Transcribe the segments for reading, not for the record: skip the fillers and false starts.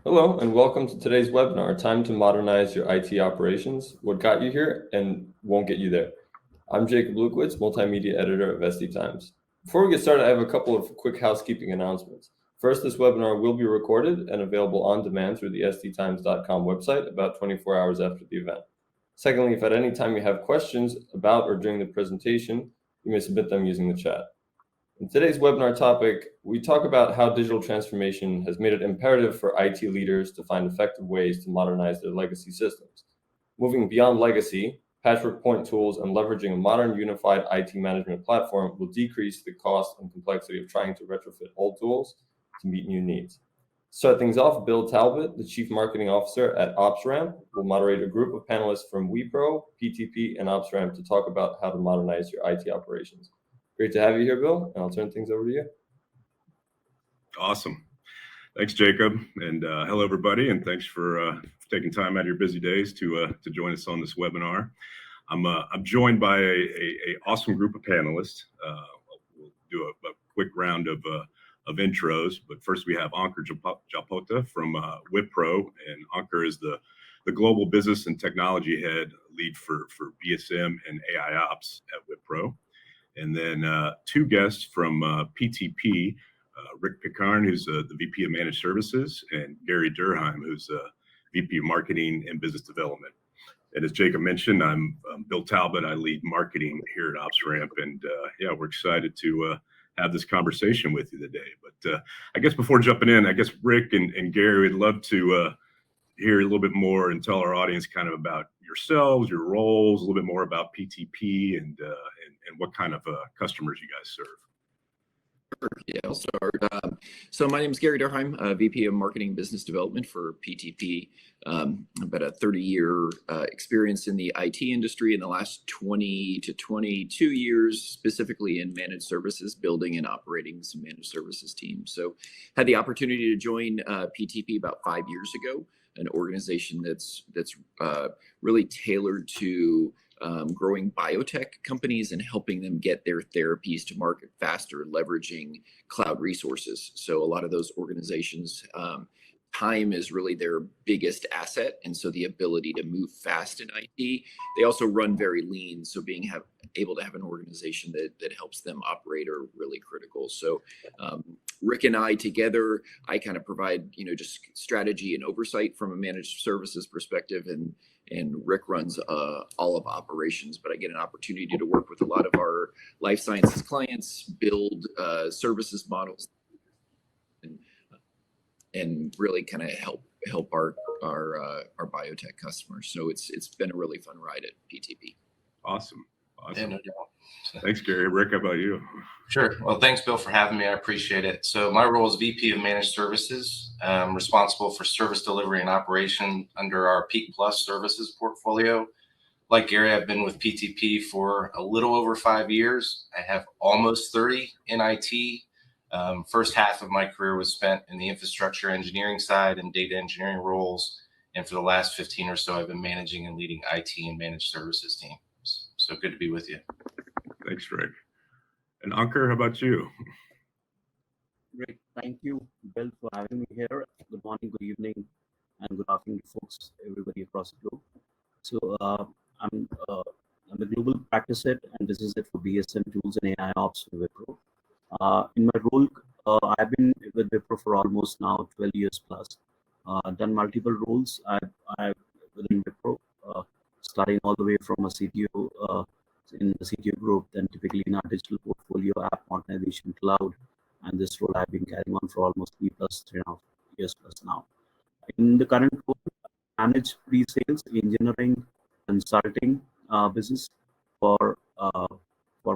Hello, and welcome to today's webinar, Time to Modernize Your IT Operations, What Got You Here and Won't Get You There. I'm Jacob Lukowitz, Multimedia Editor of SD Times. Before we get started, I have a couple of quick housekeeping announcements. First, this webinar will be recorded and available on demand through the sdtimes.com website about 24 hours after the event. Secondly, if at any time you have questions about or during the presentation, you may submit them using the chat. In today's webinar topic, we talk about how digital transformation has made it imperative for IT leaders to find effective ways to modernize their legacy systems. Moving beyond legacy, patchwork point tools and leveraging a modern unified IT management platform will decrease the cost and complexity of trying to retrofit old tools to meet new needs. To start things off, Bill Talbot, the Chief Marketing Officer at OpsRamp, will moderate a group of panelists from WePro, PTP, and OpsRamp to talk about how to modernize your IT operations. Great to have you here, Bill, and I'll turn things over to you. Awesome. Thanks, Jacob, and hello, everybody, and thanks for taking time out of your busy days to join us on this webinar. I'm joined by a awesome group of panelists. We'll do a quick round of intros, but first we have Ankur Jalpota from WePro, and Ankur is the Global Business and Technology Head lead for BSM and AI Ops at WePro. And then two guests from PTP, Rick Picarn, who's the VP of Managed Services, and Gary Durheim, who's VP of Marketing and Business Development. And as Jacob mentioned, I'm Bill Talbot. I lead marketing here at OpsRamp, and yeah, we're excited to have this conversation with you today. But I guess before jumping in, I guess Rick and Gary would love to hear a little bit more and tell our audience kind of about yourselves, your roles, a little bit more about PTP and what kind of customers you guys serve. Yeah, I'll start. So my name is Gary Durheim, VP of Marketing and Business Development for PTP. About a 30-year experience in the IT industry, in the last 20 to 22 years, specifically in managed services, building and operating some managed services teams. So had the opportunity to join PTP about 5 years ago, an organization that's really tailored to growing biotech companies and helping them get their therapies to market faster, leveraging cloud resources. So a lot of those organizations, time is really their biggest asset. And so the ability to move fast in IT, they also run very lean. So being able to have an organization that helps them operate are really critical. So Rick and I together, I kind of provide, just strategy and oversight from a managed services perspective, and Rick runs all of operations, but I get an opportunity to work with a lot of our life sciences clients, build services models, and really kind of help our biotech customers. So it's been a really fun ride at PTP. Awesome. Thanks, Gary. Rick, how about you? Sure. Well, thanks, Bill, for having me. I appreciate it. So my role is VP of Managed Services, responsible for service delivery and operation under our Peak Plus services portfolio. Like Gary, I've been with PTP for a little over 5 years. I have almost 30 in IT. First half of my career was spent in the infrastructure engineering side and data engineering roles. And for the last 15 or so, I've been managing and leading IT and managed services teams. So good to be with you. Thanks, Rick. And Ankur, how about you? Great. Thank you, Bill, for having me here. Good morning, good evening, and good afternoon, folks, everybody across the globe. So I'm the global practice head, and this is it for BSM tools and AI ops for WePro. In my role, I've been with WePro for almost now 12 years plus. Done multiple roles. I've within WePro, starting all the way from a CTO in the CTO group, then typically in our digital portfolio, app modernization, cloud, and this role I've been carrying on for almost 3.5 years plus now. In the current role, I manage pre-sales, engineering, consulting business for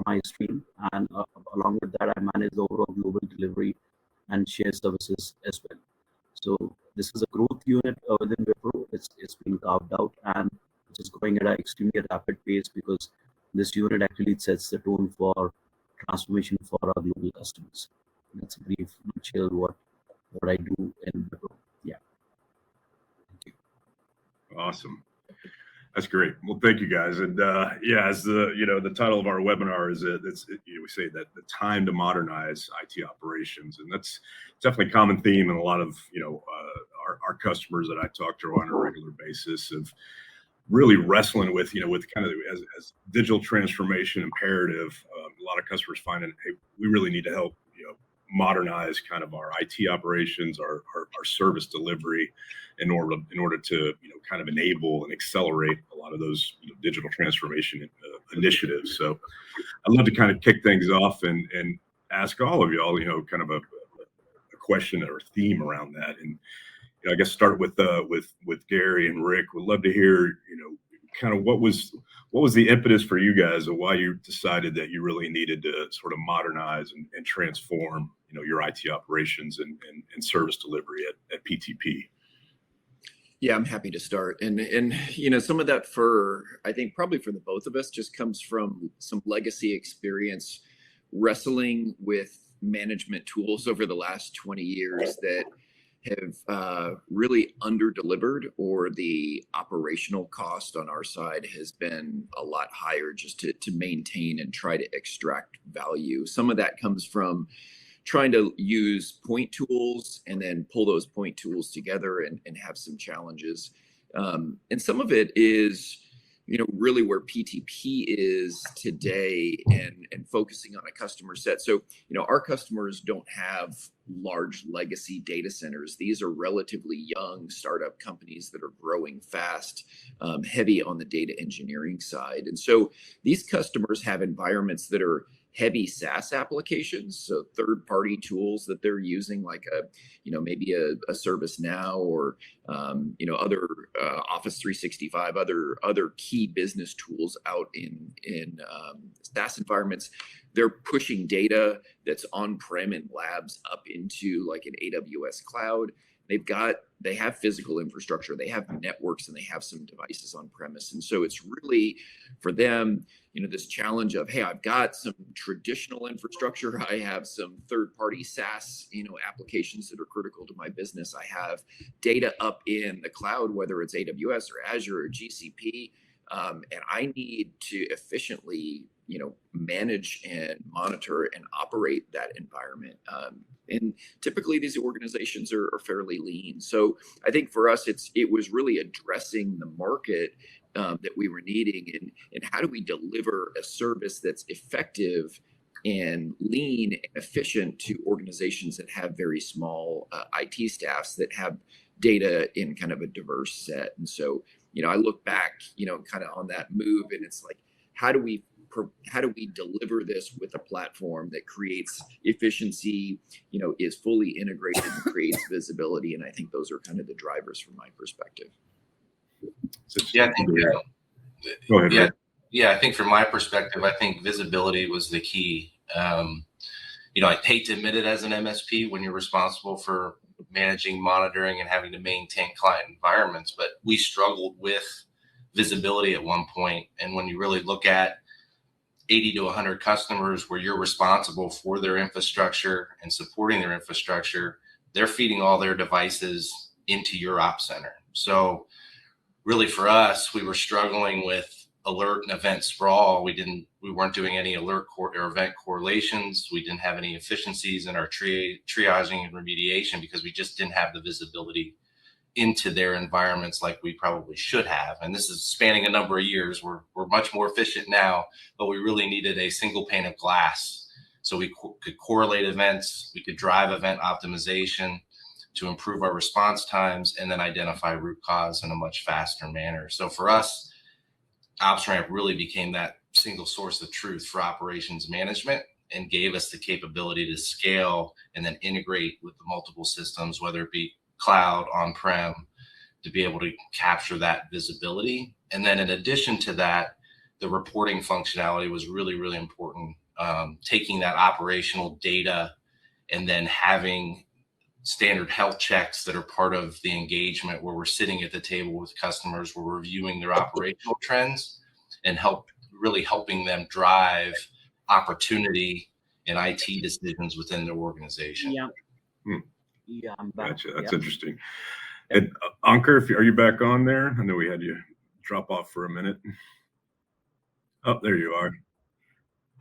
my stream, and along with that, I manage the overall global delivery and shared services as well. So this is a growth unit within WePro. It's been carved out and which is growing at an extremely rapid pace, because this unit actually sets the tone for transformation for our global customers. That's a brief nutshell what I do in WePro. Yeah. Thank you. Awesome. That's great. Well, thank you, guys. And yeah, as the title of our webinar is, we say that the time to modernize IT operations, and that's definitely a common theme in a lot of our customers that I talk to on a regular basis of really wrestling with, with kind of as digital transformation imperative. A lot of customers finding, hey, we really need to help, modernize kind of our IT operations, our service delivery in order to, kind of enable and accelerate a lot of those digital transformation initiatives. So I'd love to kind of kick things off and ask all of y'all, kind of a question or theme around that. And I guess start with Gary and Rick. Would love to hear, kind of what was the impetus for you guys, or why you decided that you really needed to sort of modernize and transform, your IT operations and service delivery at PTP. Yeah, I'm happy to start. And some of that I think probably for the both of us just comes from some legacy experience wrestling with management tools over the last 20 years that have really under-delivered, or the operational cost on our side has been a lot higher just to maintain and try to extract value. Some of that comes from trying to use point tools and then pull those point tools together and have some challenges. And some of it is, really where PTP is today and focusing on a customer set. So, our customers don't have large legacy data centers. These are relatively young startup companies that are growing fast, heavy on the data engineering side. And so these customers have environments that are heavy SaaS applications, so third-party tools that they're using, like maybe a ServiceNow or other Office 365, other key business tools out in SaaS environments. They're pushing data that's on-prem in labs up into like an AWS cloud. They have physical infrastructure, they have networks, and they have some devices on premise. And so it's really for them, this challenge of, hey, I've got some traditional infrastructure, I have some third-party SaaS, applications that are critical to my business. I have data up in the cloud, whether it's AWS or Azure or GCP, and I need to efficiently, manage and monitor and operate that environment. And typically these organizations are fairly lean. So I think for us, it was really addressing the market that we were needing, and how do we deliver a service that's effective and lean and efficient to organizations that have very small IT staffs that have data in kind of a diverse set. And so, I look back, kind of on that move, and it's like, how do we deliver this with a platform that creates efficiency, is fully integrated and creates visibility? And I think those are kind of the drivers from my perspective. Yeah, I think, Go ahead. I think from my perspective, I think visibility was the key. I hate to admit it as an MSP when you're responsible for managing, monitoring, and having to maintain client environments, but we struggled with visibility at one point. And when you really look at 80 to 100 customers where you're responsible for their infrastructure and supporting their infrastructure, they're feeding all their devices into your ops center. So really for us, we were struggling with alert and event sprawl. We weren't doing any alert or event correlations. We didn't have any efficiencies in our triaging and remediation because we just didn't have the visibility into their environments like we probably should have. And this is spanning a number of years. We're much more efficient now, but we really needed a single pane of glass so we could correlate events, we could drive event optimization to improve our response times, and then identify root cause in a much faster manner. So for us, OpsRamp really became that single source of truth for operations management and gave us the capability to scale and then integrate with the multiple systems, whether it be cloud, on-prem, to be able to capture that visibility. And then in addition to that, the reporting functionality was really, really important. Taking that operational data and then having standard health checks that are part of the engagement, where we're sitting at the table with customers, we're reviewing their operational trends and really helping them drive opportunity and IT decisions within their organization. Yeah. Yeah, I'm back. Gotcha. That's interesting. And Ankur, are you back on there? I know we had you drop off for a minute. Oh, there you are.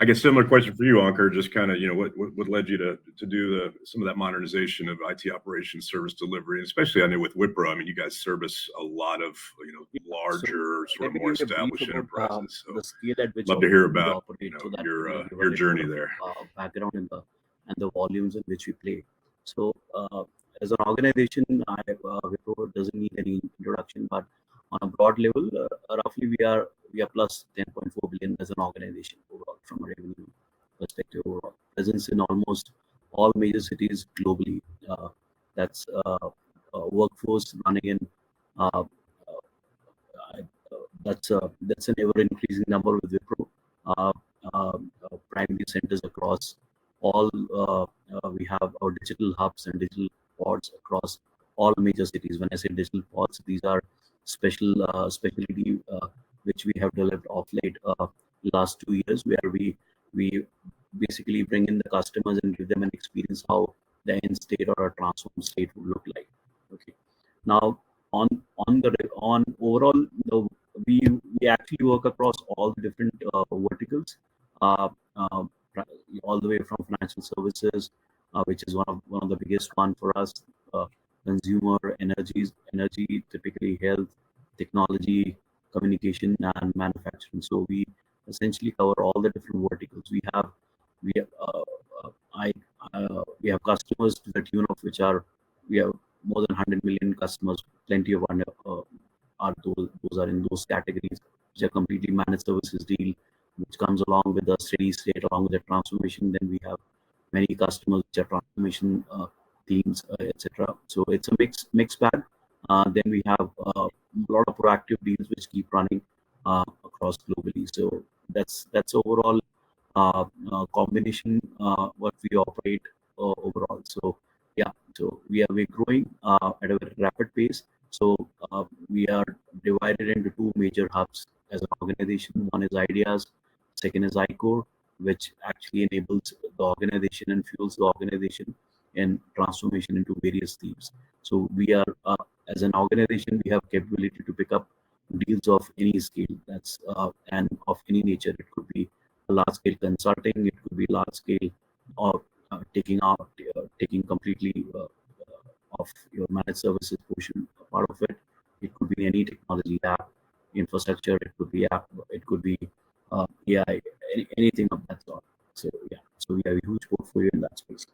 I guess similar question for you, Ankur. Just kind of, what led you to do some of that modernization of IT operations, service delivery, and especially I know with Wipro. I mean, you guys service a lot of larger, sort of more established enterprises. So the scale at which love to hear we about operate, so that your journey there. Background and the volumes in which we play. So as an organization, Wipro doesn't need any introduction, but on a broad level, roughly we are plus 10.4 billion as an organization overall from a revenue perspective. Overall presence in almost all major cities globally. That's workforce running in. Uh, that's an ever increasing number with Wipro. Primary centers across all. We have our digital hubs and digital pods across all major cities. When I say digital pods, these are specialty which we have developed of late last 2 years, where we basically bring in the customers and give them an experience how the end state or a transformed state would look like. Okay. Now on overall, we actually work across all the different verticals, uh, uh, all the way from financial services, which is one of the biggest one for us, consumer energy, typically health, technology, communication, and manufacturing. So we essentially cover all the different verticals. We have I we have customers to the tune of which are we have more than 100 million customers. Plenty of are those are in those categories, which are completely managed services deal, which comes along with the steady state, along with the transformation. Then we have many customers which are transformation teams, etc. So it's a mixed bag. Then we have a lot of proactive deals which keep running across globally. So that's overall combination what we operate overall. So yeah, so we're growing at a very rapid pace. So we are divided into two major hubs as an organization. One is Ideas, second is iCore, which actually enables the organization and fuels the organization in transformation into various themes. So we are, as an organization, we have capability to pick up deals of any scale, that's and of any nature. It could be large scale consulting, it could be large scale or taking completely of your managed services portion part of it. It could be any technology app, infrastructure, it could be app, it could be AI, anything of that sort. So yeah, so we have a huge portfolio in that space.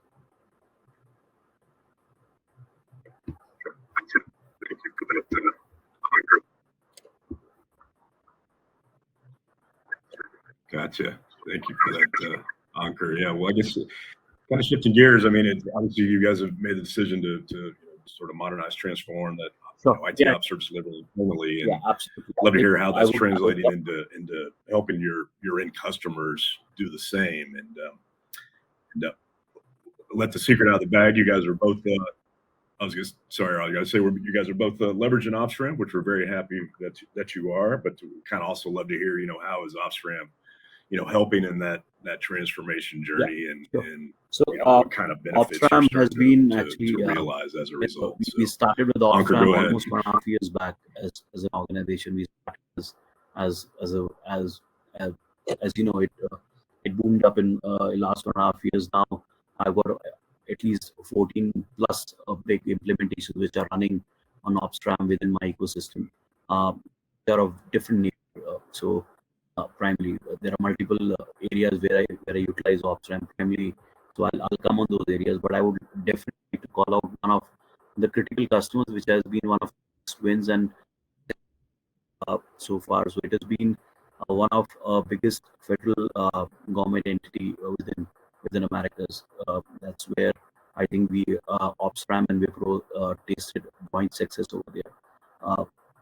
Gotcha. Thank you for that, Ankur. Yeah, well, I guess kind of shifting gears. I mean, obviously you guys have made the decision to sort of modernize, transform that IT ops service delivery internally, and absolutely. love to hear how that's translating into helping your end customers do the same. And let the secret out of the bag. You guys are both. I was going to say you guys are both leveraging OpsRamp, which we're very happy that you are. But kind of also love to hear, how is OpsRamp, helping in that transformation journey, and so what kind of benefits OpsRamp has been actually to realize as a result. We started with OpsRamp almost 1.5 years back as an organization. We started as you know, it boomed up in last 1.5 years now. I've got at least 14 plus big implementations which are running on OpsRamp within my ecosystem. They're of different nature. So primarily, there are multiple areas where I utilize OpsRamp primarily. So I'll come on those areas, but I would definitely like to call out one of the critical customers, which has been one of the wins and so far. So it has been one of biggest federal government entity within Americas. That's where I think we OpsRamp and Wipro tasted joint success over there.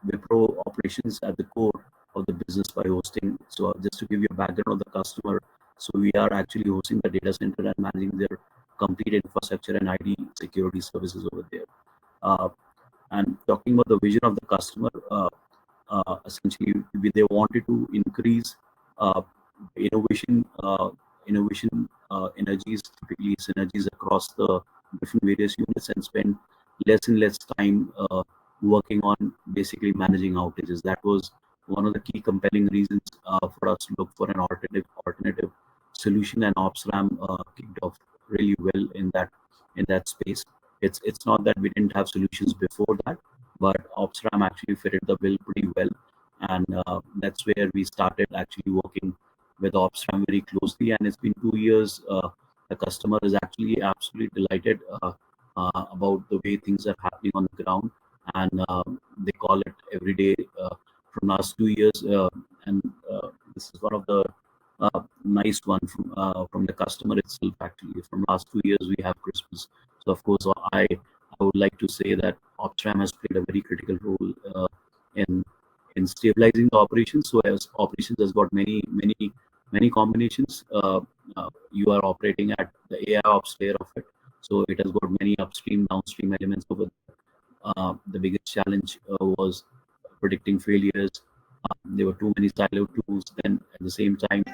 Wipro operations at the core of the business by hosting. So just to give you a background of the customer, so we are actually hosting the data center and managing their complete infrastructure and ID security services over there. And talking about the vision of the customer, essentially they wanted to increase innovation energies, typically synergies across the different various units, and spend less and less time working on basically managing outages. That was one of the key compelling reasons for us to look for an alternative solution, and OpsRam kicked off really well in that space. It's not that we didn't have solutions before that, but OpsRam actually fitted the bill pretty well, and that's where we started actually working with OpsRam very closely. And it's been 2 years. The customer is actually absolutely delighted about the way things are happening on the ground, and they call it every day from last 2 years. And this is one of the nice one from the customer itself. Actually, from last 2 years, we have Christmas. So of course, I would like to say that OpsRam has played a very critical role in stabilizing the operations. So as operations has got many combinations, you are operating at the AI ops layer of it. So it has got many upstream, downstream elements over. The biggest challenge was predicting failures. There were too many siloed tools. Then at the same time,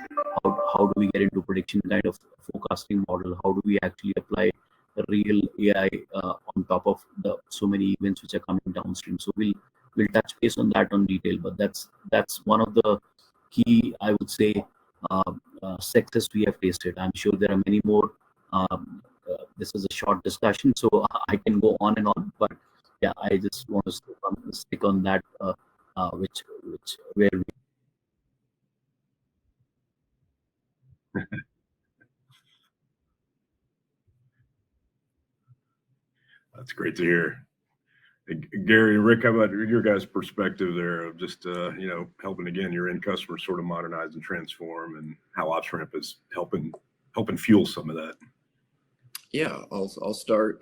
how do we get into prediction kind of forecasting model? How do we actually apply the real AI on top of the so many events which are coming downstream? So we'll touch base on that on detail. But that's one of the key, I would say, success we have tasted. I'm sure there are many more. This is a short discussion, so I can go on and on. But yeah, I just want to stick on that, which where we. That's great to hear. Gary and Rick, how about your guys' perspective there of just helping again your end customers sort of modernize and transform, and how OpsRamp is helping fuel some of that? Yeah, I'll start.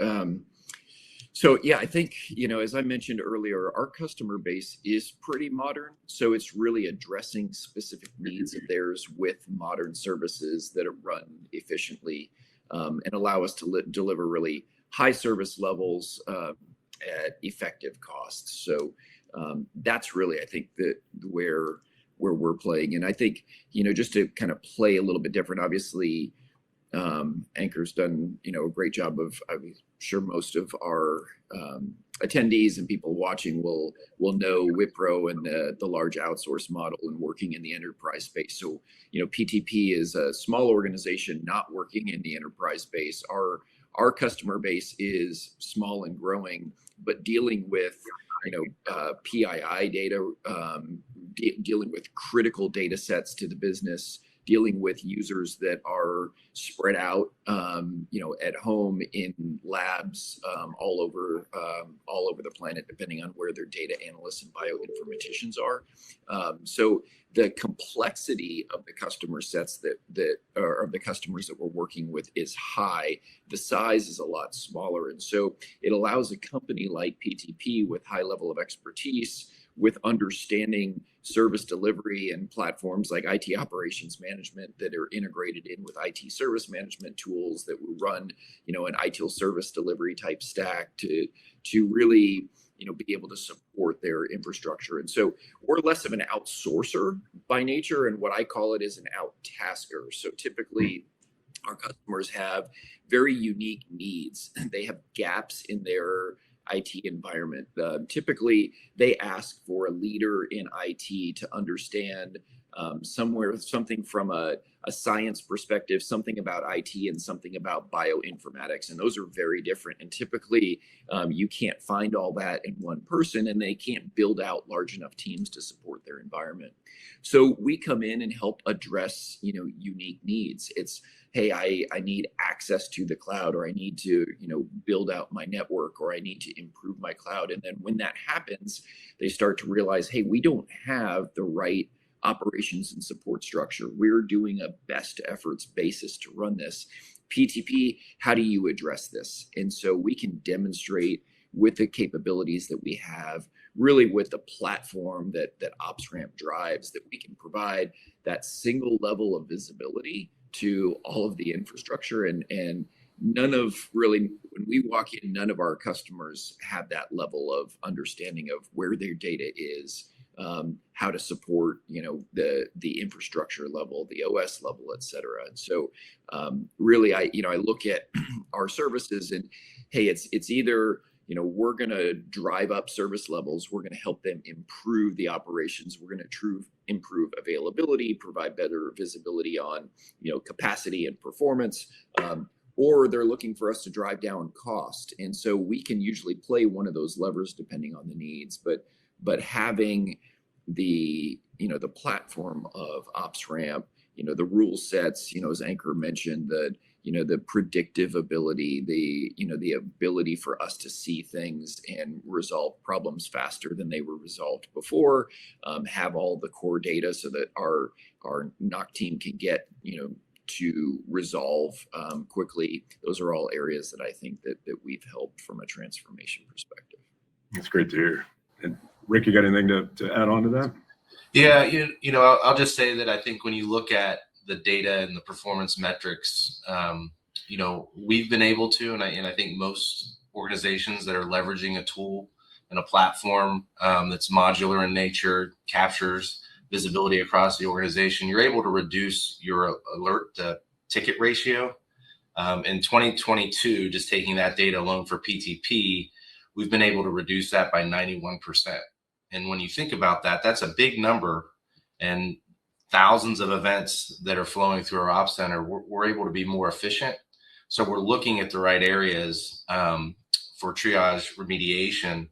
So yeah, I think, as I mentioned earlier, our customer base is pretty modern. So it's really addressing specific needs of theirs with modern services that are run efficiently, and allow us to deliver really high service levels at effective costs. So that's really, I think, where we're playing. And I think, just to kind of play a little bit different, obviously, Anchor's done, a great job of, I'm sure most of our attendees and people watching will know Wipro and the large outsource model and working in the enterprise space. So, PTP is a small organization not working in the enterprise space. Our customer base is small and growing, but dealing with, PII data, dealing with critical data sets to the business, dealing with users that are spread out, at home, in labs, all over the planet, depending on where their data analysts and bioinformaticians are. So the complexity of the customer sets that are of the customers that we're working with is high. The size is a lot smaller, and so it allows a company like PTP with high level of expertise, with understanding service delivery and platforms like IT operations management that are integrated in with IT service management tools that will run, an IT service delivery type stack to really, be able to support their infrastructure. And so we're less of an outsourcer by nature, and what I call it is an out-tasker. So typically our customers have very unique needs. They have gaps in their IT environment. Typically, they ask for a leader in IT to understand something from a science perspective, something about IT, and something about bioinformatics. And those are very different. And typically, you can't find all that in one person, and they can't build out large enough teams to support their environment. So we come in and help address, unique needs. It's, hey, I need access to the cloud, or I need to, build out my network, or I need to improve my cloud. And then when that happens, they start to realize, hey, we don't have the right operations and support structure. We're doing a best efforts basis to run this. PTP, how do you address this? And so we can demonstrate with the capabilities that we have, really with the platform that OpsRamp drives, that we can provide that single level of visibility to all of the infrastructure. And none of really, when we walk in, none of our customers have that level of understanding of where their data is, how to support, the infrastructure level, the OS level, et cetera. And so really, I look at our services and, hey, it's either, we're going to drive up service levels. We're going to help them improve the operations. We're going to improve availability, provide better visibility on, capacity and performance, or they're looking for us to drive down cost. And so we can usually play one of those levers depending on the needs. But having the platform of OpsRamp, the rule sets, as Ankur mentioned, the predictive ability, the ability for us to see things and resolve problems faster than they were resolved before, have all the core data so that our NOC team can get, to resolve quickly. Those are all areas that I think that we've helped from a transformation perspective. That's great to hear. And Rick, you got anything to add on to that? Yeah, I'll just say that I think when you look at the data and the performance metrics, we've been able to, and I think most organizations that are leveraging a tool and a platform that's modular in nature, captures visibility across the organization, you're able to reduce your alert to ticket ratio. In 2022, just taking that data alone for PTP, we've been able to reduce that by 91%. And when you think about that, that's a big number, and thousands of events that are flowing through our ops center, we're able to be more efficient. So we're looking at the right areas for triage remediation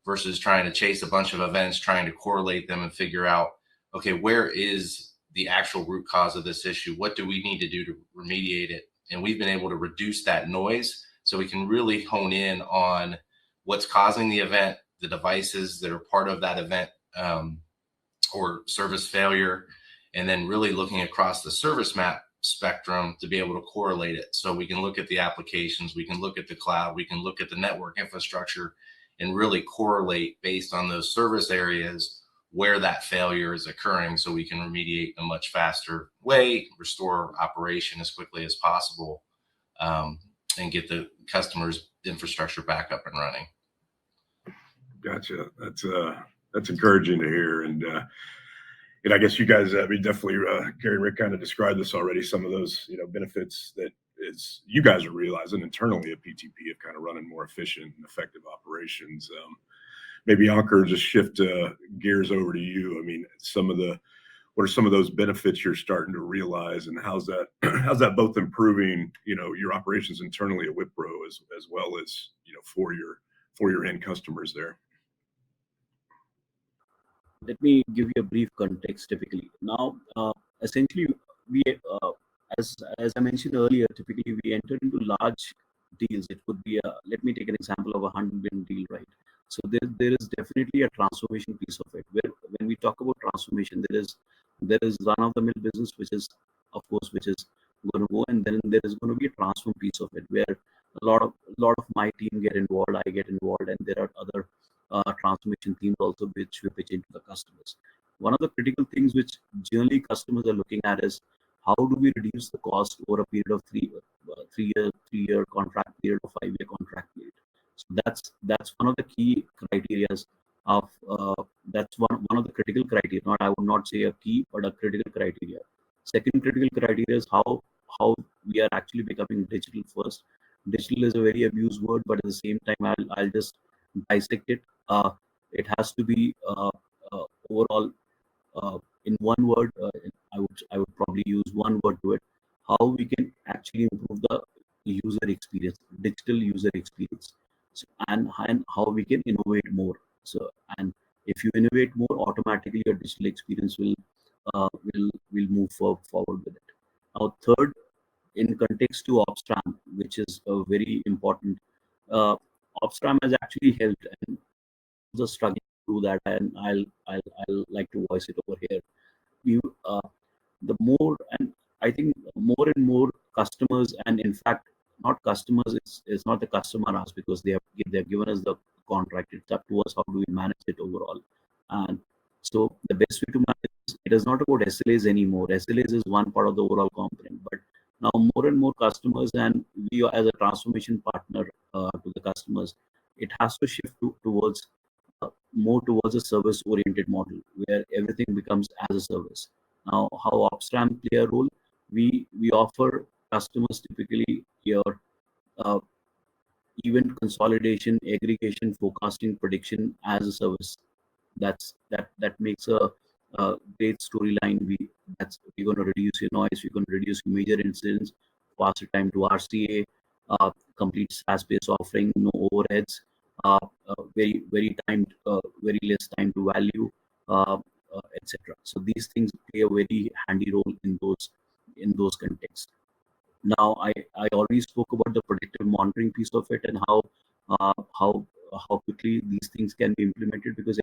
versus trying to chase a bunch of events, trying to correlate them and figure out, okay, where is the actual root cause of this issue? What do we need to do to remediate it? And we've been able to reduce that noise so we can really hone in on what's causing the event, the devices that are part of that event or service failure, and then really looking across the service map spectrum to be able to correlate it. So we can look at the applications, we can look at the cloud, we can look at the network infrastructure, and really correlate based on those service areas where that failure is occurring, so we can remediate in a much faster way, restore operation as quickly as possible, and get the customer's infrastructure back up and running. Gotcha. That's encouraging to hear. And I guess you guys, definitely, Gary and Rick kind of described this already. Some of those, benefits that you guys are realizing internally at PTP of kind of running more efficient and effective operations. Maybe Ankur, just shift gears over to you. I mean, what are some of those benefits you're starting to realize, and how's that both improving, your operations internally at Wipro as well as, for your end customers there? Let me give you a brief context. Typically, now, essentially, we, as I mentioned earlier, typically we enter into large deals. It could be let me take an example of $100 million deal, right? So there is definitely a transformation piece of it. Where when we talk about transformation, there is run-of-the-mill business, which is going to go, and then there is going to be a transform piece of it, where a lot of my team get involved, I get involved, and there are other transformation teams also which we pitch into the customers. One of the critical things which generally customers are looking at is how do we reduce the cost over a period of three-year contract period or 5-year contract period. So that's one of the key criterias of that's one of the critical criteria. I would not say a key, but a critical criteria. Second critical criteria is how we are actually becoming digital first. Digital is a very abused word, but at the same time, I'll just dissect it. It has to be overall in one word. I would probably use one word to it. How we can actually improve the user experience, digital user experience, and how we can innovate more. So, and if you innovate more, automatically your digital experience will move forward with it. Now, third, in context to OpsRamp, which is a very important, OpsRamp has actually helped, and just struggling to do that, and I'll like to voice it over here. The more, and I think more and more customers, and in fact, not customers, it's not the customer ask, because they've given us the contract. It's up to us how do we manage it overall. And so the best way to manage it is not about SLAs anymore. SLAs is one part of the overall component, but now more and more customers, and we as a transformation partner to the customers, it has to shift towards more towards a service-oriented model where everything becomes as a service. Now, how OpsRamp play a role? We offer customers typically your event consolidation, aggregation, forecasting, prediction as a service. That makes a great storyline. We're going to reduce your noise. We're going to reduce your major incidents, faster time to RCA, complete SaaS-based offering, no overheads, very less time to value, etc. So these things play a very handy role in those contexts. Now, I already spoke about the predictive monitoring piece of it and uh, how how quickly these things can be implemented, because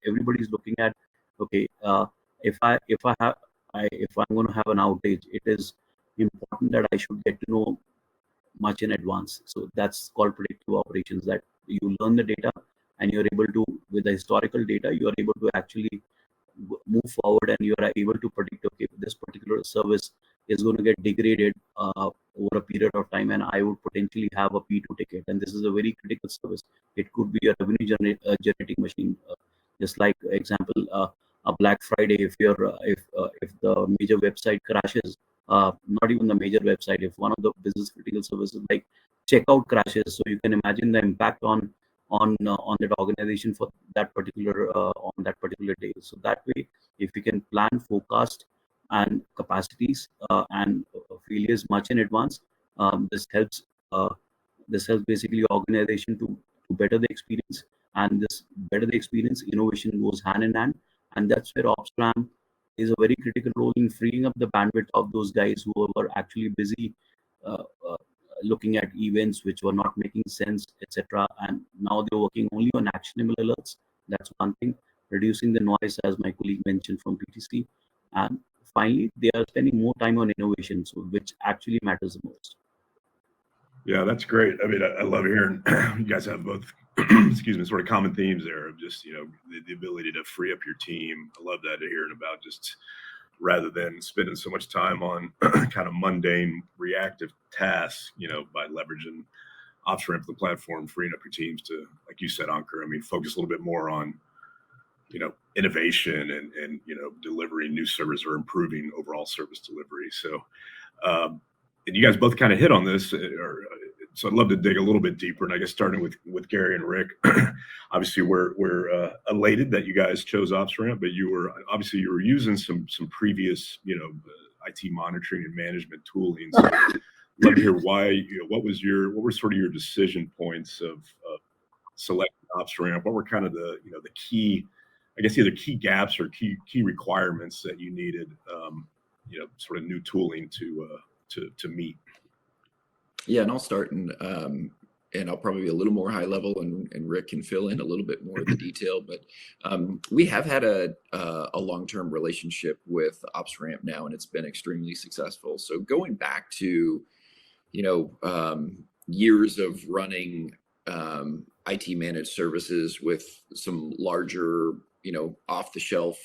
everybody's looking at, okay, if I'm going to have an outage, it is important that I should get to know much in advance. So that's called predictive operations, that you learn the data and you're able to, with the historical data, you are able to actually move forward, and you are able to predict, okay, this particular service is going to get degraded over a period of time, and I would potentially have a P2 ticket, and this is a very critical service. It could be a revenue generating machine, just like example, a Black Friday. If the major website crashes, not even the major website, if one of the business critical services like checkout crashes, so you can imagine the impact on that organization for that particular on that particular day. So that way, if we can plan, forecast, and capacities and failures much in advance, this helps. This helps basically organization to better the experience, and this better the experience, innovation goes hand in hand, and that's where OpsRam is a very critical role in freeing up the bandwidth of those guys who were actually busy uh, uh, looking at events which were not making sense, etc. And now they're working only on actionable alerts. That's one thing. Reducing the noise, as my colleague mentioned from PTC, and finally, they are spending more time on innovation, so which actually matters the most. Yeah, that's great. I mean, I love hearing you guys have both, excuse me, sort of common themes there of just, the ability to free up your team. I love that, hearing about just rather than spending so much time on kind of mundane reactive tasks, by leveraging OpsRamp, the platform, freeing up your teams to, like you said, Ankur, I mean, focus a little bit more on, innovation and delivering new service or improving overall service delivery. So, and you guys both kind of hit on this, so I'd love to dig a little bit deeper. And I guess starting with Gary and Rick, obviously we're elated that you guys chose OpsRamp, but you were using some previous IT monitoring and management tooling. So I'd love to hear why. What were sort of your decision points of selecting OpsRamp? What were kind of the key, I guess, either key gaps or key requirements that you needed, sort of new tooling to meet? Yeah, and I'll start, and I'll probably be a little more high level, and Rick can fill in a little bit more of the detail. But we have had a long-term relationship with OpsRamp now, and it's been extremely successful. So going back to years of running IT managed services with some larger off-the-shelf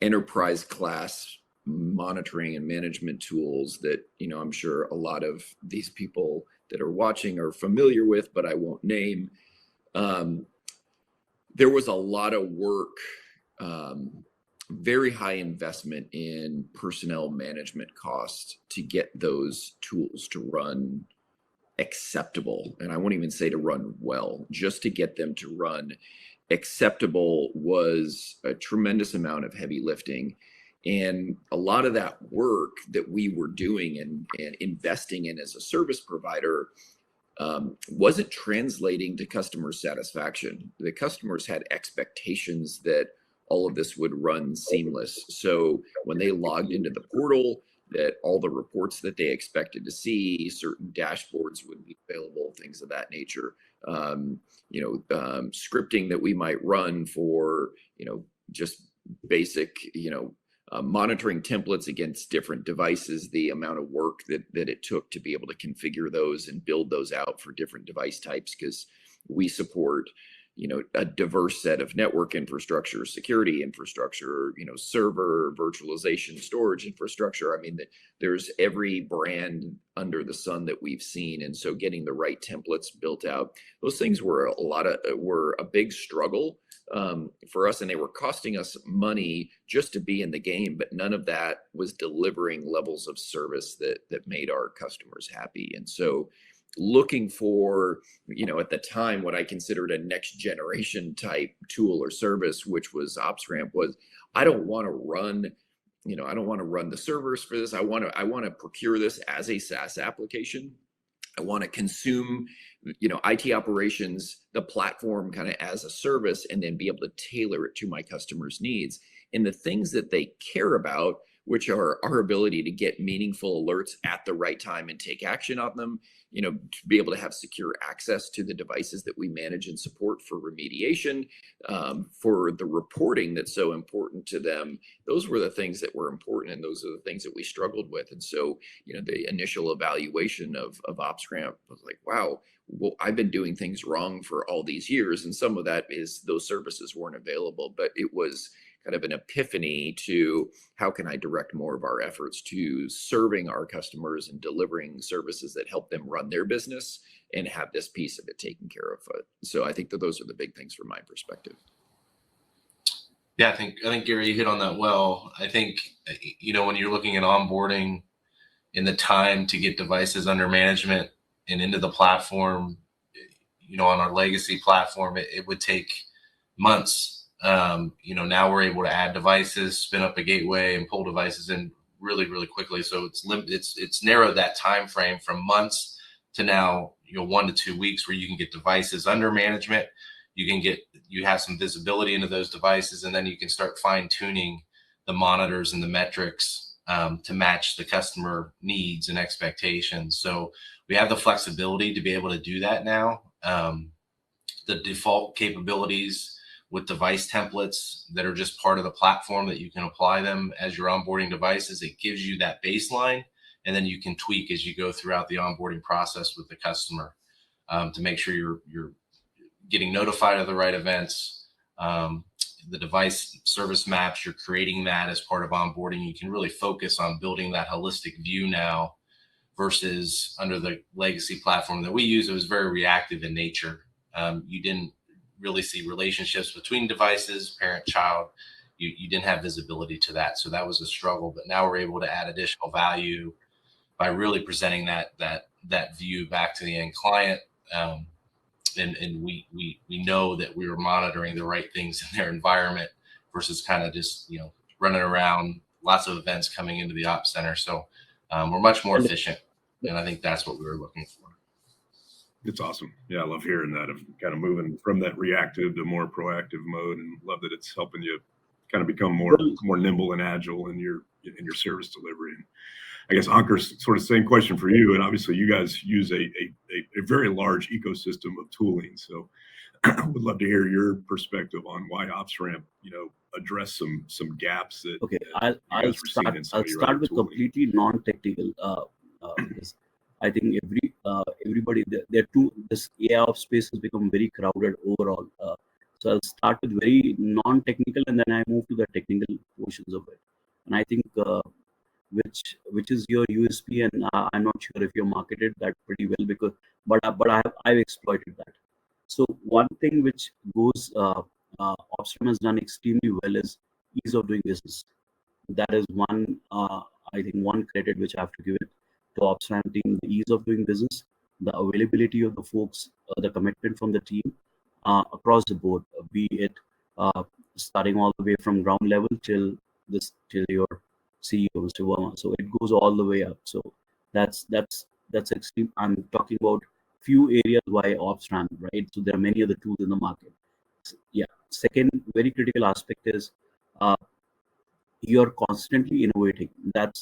enterprise class monitoring and management tools that I'm sure a lot of these people that are watching are familiar with, but I won't name. There was a lot of work, very high investment in personnel management costs to get those tools to run acceptable. And I won't even say to run well, just to get them to run acceptable was a tremendous amount of heavy lifting. And a lot of that work that we were doing and investing in as a service provider wasn't translating to customer satisfaction. The customers had expectations that all of this would run seamless. So when they logged into the portal, that all the reports that they expected to see, certain dashboards would be available, things of that nature. Scripting that we might run for, just basic, monitoring templates against different devices, the amount of work that it took to be able to configure those and build those out for different device types, because we support a diverse set of network infrastructure, security infrastructure, server, virtualization, storage infrastructure. I mean, there's every brand under the sun that we've seen. And so getting the right templates built out, those things were a big struggle for us, and they were costing us money just to be in the game, but none of that was delivering levels of service that made our customers happy. And so looking for, at the time, what I considered a next generation type tool or service, which was OpsRamp, was I don't want to run the servers for this. I want to procure this as a SaaS application. I want to consume, IT operations, the platform kind of as a service, and then be able to tailor it to my customers' needs. And the things that they care about, which are our ability to get meaningful alerts at the right time and take action on them, to be able to have secure access to the devices that we manage and support for remediation, for the reporting that's so important to them. Those were the things that were important, and those are the things that we struggled with. And so, the initial evaluation of OpsRamp was like, wow, well, I've been doing things wrong for all these years. And some of that is those services weren't available, but it was kind of an epiphany to how can I direct more of our efforts to serving our customers and delivering services that help them run their business and have this piece of it taken care of. So I think that those are the big things from my perspective. Yeah, I think Gary, you hit on that well. I think, when you're looking at onboarding and the time to get devices under management and into the platform, on our legacy platform, it would take months. Now we're able to add devices, spin up a gateway, and pull devices in really, really quickly. So it's narrowed that time frame from months to now 1 to 2 weeks, where you can get devices under management. You have some visibility into those devices, and then you can start fine tuning the monitors and the metrics to match the customer needs and expectations. So we have the flexibility to be able to do that now. The default capabilities with device templates that are just part of the platform that you can apply them as you're onboarding devices, it gives you that baseline, and then you can tweak as you go throughout the onboarding process with the customer to make sure you're getting notified of the right events. The device service maps, you're creating that as part of onboarding. You can really focus on building that holistic view now versus under the legacy platform that we use. It was very reactive in nature. You didn't really see relationships between devices, parent, child. You didn't have visibility to that. So that was a struggle, but now we're able to add additional value by really presenting that view back to the end client. And we know that we were monitoring the right things in their environment versus kind of just, running around, lots of events coming into the ops center. So we're much more efficient. And I think that's what we were looking for. It's awesome. Yeah, I love hearing that, of kind of moving from that reactive to more proactive mode, and love that it's helping you kind of become more nimble and agile in your service delivery. And I guess, Ankur, sort of same question for you. And obviously you guys use a very large ecosystem of tooling. So I would love to hear your perspective on why OpsRamp, address some gaps that I'll start with completely non-technical because I think everybody this AI space has become very crowded overall. So I'll start with very non-technical, and then I move to the technical portions of it. And I think which is your USP, and I'm not sure if you marketed that pretty well, but I've exploited that. So one thing which goes OpsRamp has done extremely well is ease of doing business. That is one one credit which I have to give it to OpsRamp team: the ease of doing business, the availability of the folks, the commitment from the team across the board, be it starting all the way from ground level till your CEO, Mr. Verma. So it goes all the way up. So that's extreme. I'm talking about few areas why OpsRamp, right? So there are many other tools in the market. Yeah. Second, very critical aspect is you're constantly innovating. That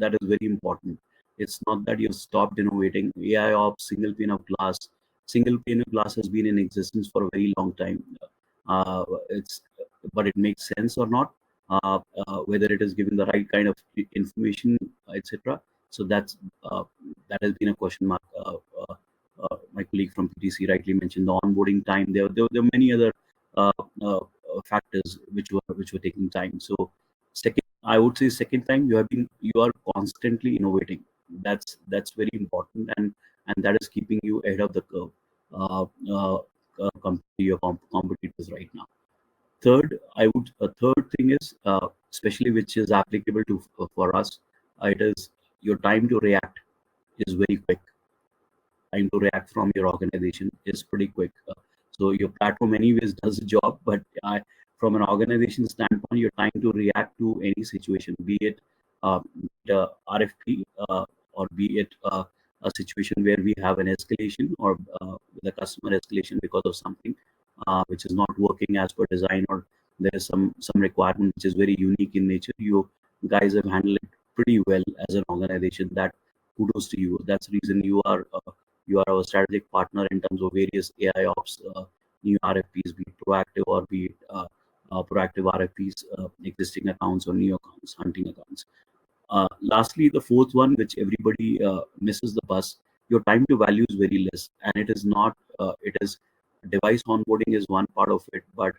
is very important. It's not that you've stopped innovating. AI ops, single pane of glass has been in existence for a very long time. But it makes sense or not, whether it is given the right kind of information, etc. So that has been a question mark. My colleague from PTC rightly mentioned the onboarding time. There are many other factors which were taking time. So I would say second time you are constantly innovating. That's very important, and that is keeping you ahead of the curve compared to your competitors right now. A third thing is, especially which is applicable to for us, it is your time to react is very quick. Time to react from your organization is pretty quick. So your platform anyways does the job, but from an organization standpoint, your time to react to any situation, be it the RFP or be it a situation where we have an escalation or the customer escalation because of something which is not working as per design, or there is some requirement which is very unique in nature. You guys have handled it pretty well as an organization. That kudos to you. That's the reason you are our strategic partner in terms of various AI ops, new RFPs, be it proactive or be it proactive RFPs, existing accounts or new accounts, hunting accounts. Lastly, the fourth one, which everybody misses the bus, your time to value is very less, and it is not. It is device onboarding is one part of it, but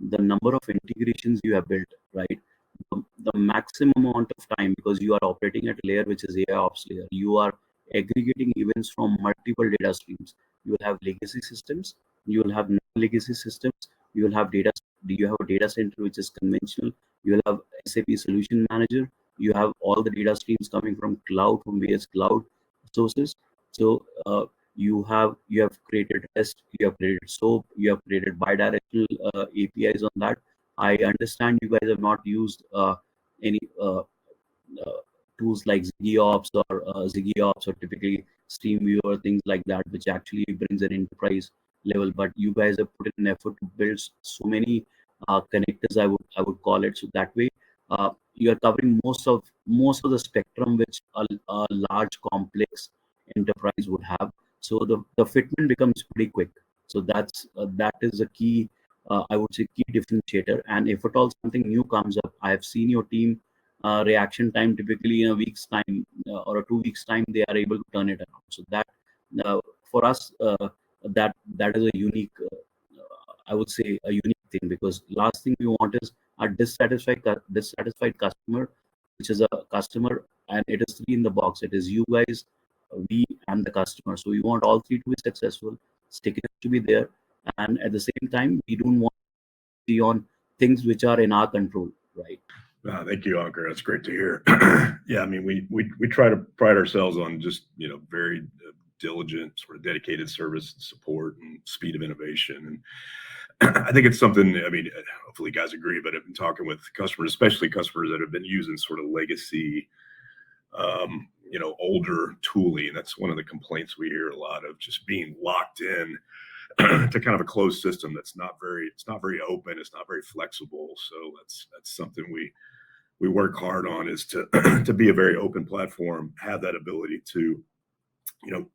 the number of integrations you have built, right? The maximum amount of time, because you are operating at a layer which is AI ops layer. You are aggregating events from multiple data streams. You will have legacy systems. You will have non-legacy systems. You will have data. You have a data center which is conventional. You will have SAP Solution Manager. You have all the data streams coming from cloud, from various cloud sources. So you have created REST, you have created SOAP, you have created bidirectional APIs on that. I understand you guys have not used any tools like ZiggyOps or typically StreamViewer, things like that, which actually brings an enterprise level. But you guys have put in an effort to build so many connectors. I would call it, so that way you are covering most of the spectrum which a large complex enterprise would have. So the fitment becomes pretty quick. So that is a key. I would say key differentiator. And if at all something new comes up, I have seen your team reaction time typically in a week's time or a 2 weeks time, they are able to turn it around. So that for us, that is a unique, I would say a unique thing, because last thing we want is a dissatisfied customer, which is a customer, and it is three in the box. It is you guys, we, and the customer. So we want all three to be successful, stickiness to be there, and at the same time, we don't want to be on things which are in our control, right? Thank you, Ankur. That's great to hear. Yeah, I mean, we try to pride ourselves on just very diligent, sort of dedicated service and support and speed of innovation. And I think it's something. I mean, hopefully, you guys agree. But I've been talking with customers, especially customers that have been using sort of legacy, older tooling. That's one of the complaints we hear a lot of, just being locked in to kind of a closed system that's not very open, it's not very flexible. So that's something we work hard on, is to to be a very open platform, have that ability to,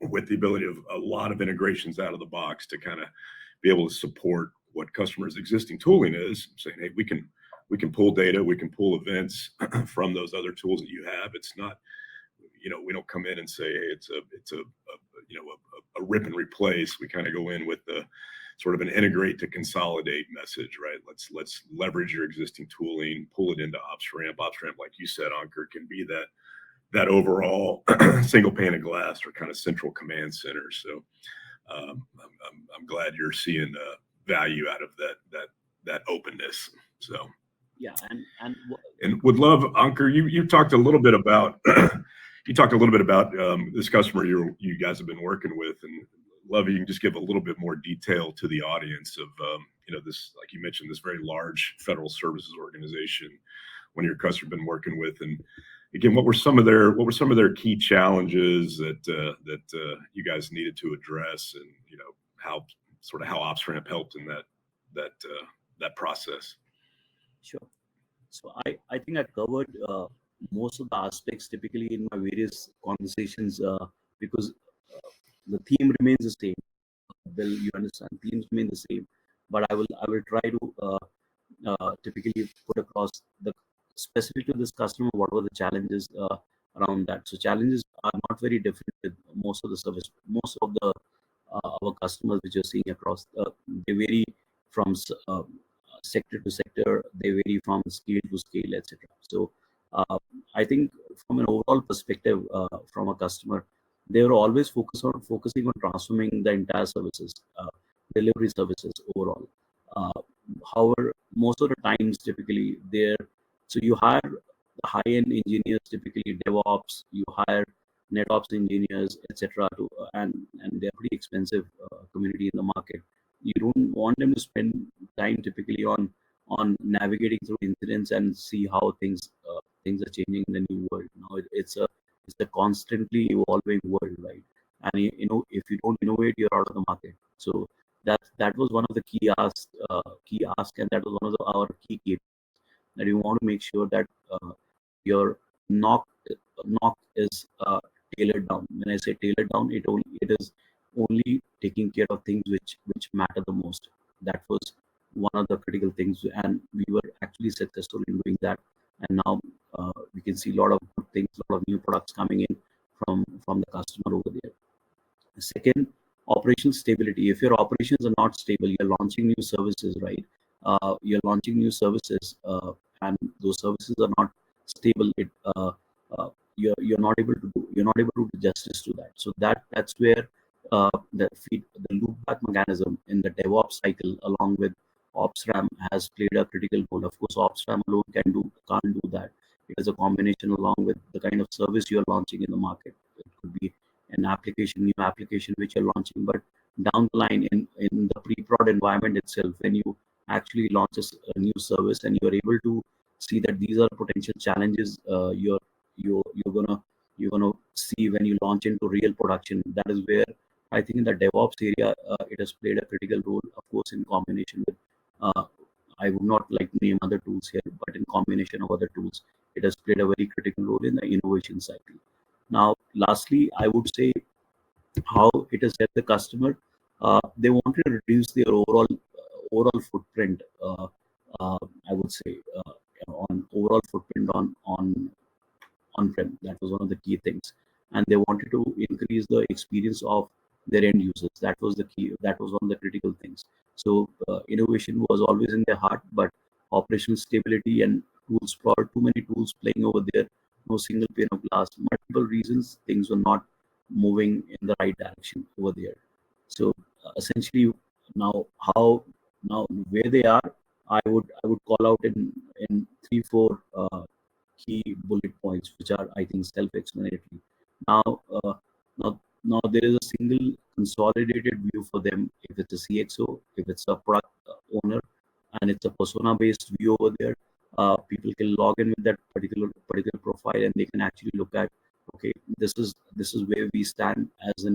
with the ability of a lot of integrations out of the box, to kind of be able to support what customers' existing tooling is, saying, hey, we can pull data, we can pull events from those other tools that you have. It's not, we don't come in and say, hey, it's a rip and replace. We kind of go in with the sort of an integrate to consolidate message, right? Let's leverage your existing tooling, pull it into OpsRamp. OpsRamp, like you said, Ankur, can be that overall single pane of glass or kind of central command center. So I'm glad you're seeing value out of that openness. So yeah, and would love, Ankur, you talked a little bit about this customer you guys have been working with, and love you can just give a little bit more detail to the audience of this, like you mentioned, this very large federal services organization, one of your customers been working with. And again, what were some of their key challenges that you guys needed to address, and how OpsRamp helped in that process? Sure. So I think I covered most of the aspects typically in my various conversations, because the theme remains the same. Well, you understand, themes remain the same, but I will try to typically put across the specific to this customer what were the challenges around that. So challenges are not very different with most of the our customers which you're seeing across. They vary from sector to sector. They vary from scale to scale, etc. So I think from an overall perspective, from a customer, they were always focusing on transforming the entire services, delivery services overall. However, most of the times, typically, so you hire the high-end engineers, typically DevOps, you hire NetOps engineers, etc. To and they're pretty expensive community in the market. You don't want them to spend time typically on navigating through incidents and see how things are changing in the new world. Now it's a constantly evolving world, right? And if you don't innovate, you're out of the market. So that was one of the key ask, and that was one of our key KPIs, that you want to make sure that your knock knock is tailored down. When I say tailored down, it is only taking care of things which matter the most. That was one of the critical things, and we were actually successful in doing that. And now we can see a lot of good things, a lot of new products coming in from the customer over there. Second, operational stability. If your operations are not stable, you're launching new services, right? You're launching new services, and those services are not stable. You're not able to do justice to that. So that's where the loop back mechanism in the DevOps cycle, along with OpsRam, has played a critical role. Of course, OpsRam alone can't do that. It is a combination along with the kind of service you're launching in the market. It could be an new application which you're launching, but down the line in the pre-prod environment itself, when you actually launch a new service and you're able to see that these are potential challenges, you're gonna see when you launch into real production. That is where I think in the DevOps area, it has played a critical role. Of course, in combination with I would not like to name other tools here, but in combination of other tools, it has played a very critical role in the innovation cycle. Now, lastly, I would say how it has helped the customer. They wanted to reduce their overall footprint. I would say on overall footprint on-prem. That was one of the key things, and they wanted to increase the experience of their end users. That was the key. That was one of the critical things. So innovation was always in their heart, but operational stability and tools sprawl, too many tools playing over there, no single pane of glass, multiple reasons things were not moving in the right direction over there. So essentially, now how now where they are, I would call out in 3-4 key bullet points, which are, I think, self-explanatory. Now, now there is a single consolidated view for them. If it's a CXO, if it's a product owner, and it's a persona-based view over there, people can log in with that particular profile, and they can actually look at, okay, this is where we stand as in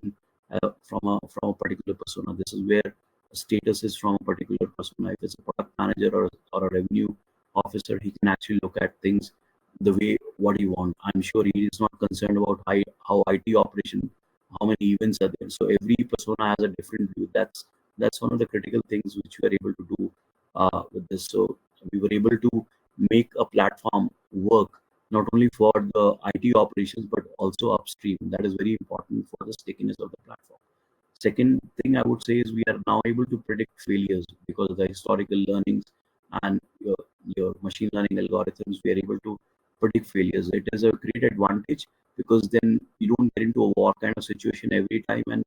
from a particular persona. This is where status is from a particular persona. If it's a product manager or a revenue officer, he can actually look at things the way what he wants. I'm sure he is not concerned about how IT operation, how many events are there. So every persona has a different view. That's one of the critical things which we are able to do with this. So we were able to make a platform work not only for the IT operations but also upstream. That is very important for the stickiness of the platform. Second thing I would say is we are now able to predict failures because of the historical learnings and your machine learning algorithms. We are able to predict failures. It is a great advantage because then you don't get into a war kind of situation every time. And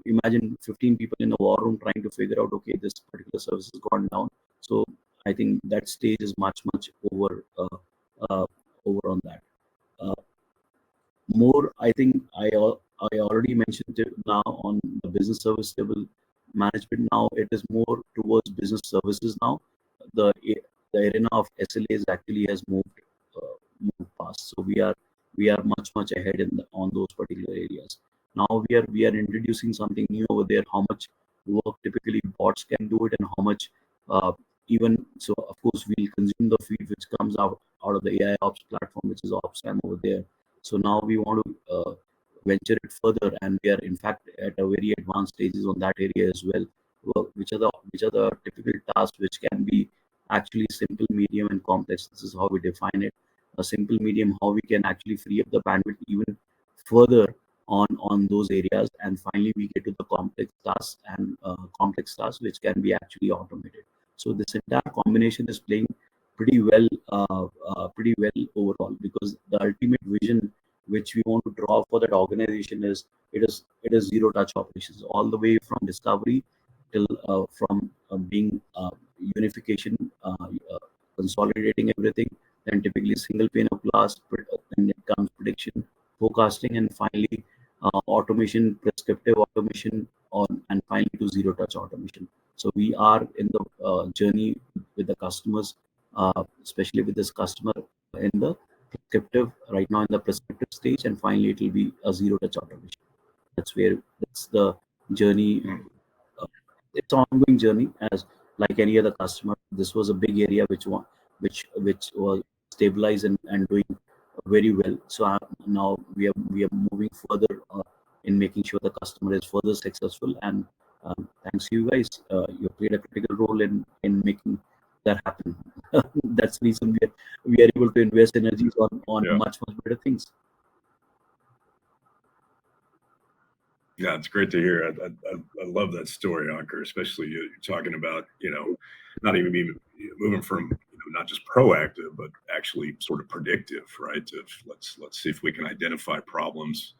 imagine 15 people in a war room trying to figure out, okay, this particular service has gone down. So I think that stage is much over on that. More, I think I already mentioned it now on the business service level management. Now it is more towards business services now. The arena of SLAs actually has moved past. So we are much ahead on those particular areas. Now we are introducing something new over there. How much work typically bots can do it, and how much even so. Of course, we'll consume the feed which comes out of the AI Ops platform, which is OpsRam over there. So now we want to venture it further, and we are in fact at a very advanced stages on that area as well. Which are the typical tasks which can be actually simple, medium, and complex. This is how we define it. A simple, medium, how we can actually free up the bandwidth even further on those areas, and finally we get to the complex tasks which can be actually automated. So this entire combination is playing pretty well overall, because the ultimate vision which we want to draw for that organization is it is zero touch operations all the way from discovery till from being unit unification, consolidating everything, then typically single pane of glass, then it comes prediction, forecasting, and finally automation, prescriptive automation, and finally to zero touch automation. So we are in the journey with the customers, especially with this customer in the prescriptive, right now in the prescriptive stage, and finally it will be a zero touch automation. That's the journey. It's an ongoing journey, as like any other customer. This was a big area which was stabilized and doing very well. So now we are moving further in making sure the customer is further successful. And thanks to you guys, you played a critical role in making that happen. That's the reason we are able to invest energies on Yeah. much better things. Yeah, it's great to hear. I love that story, Ankur, especially you're talking about, not even being moving from, not just proactive, but actually sort of predictive, right? Let's see if we can identify problems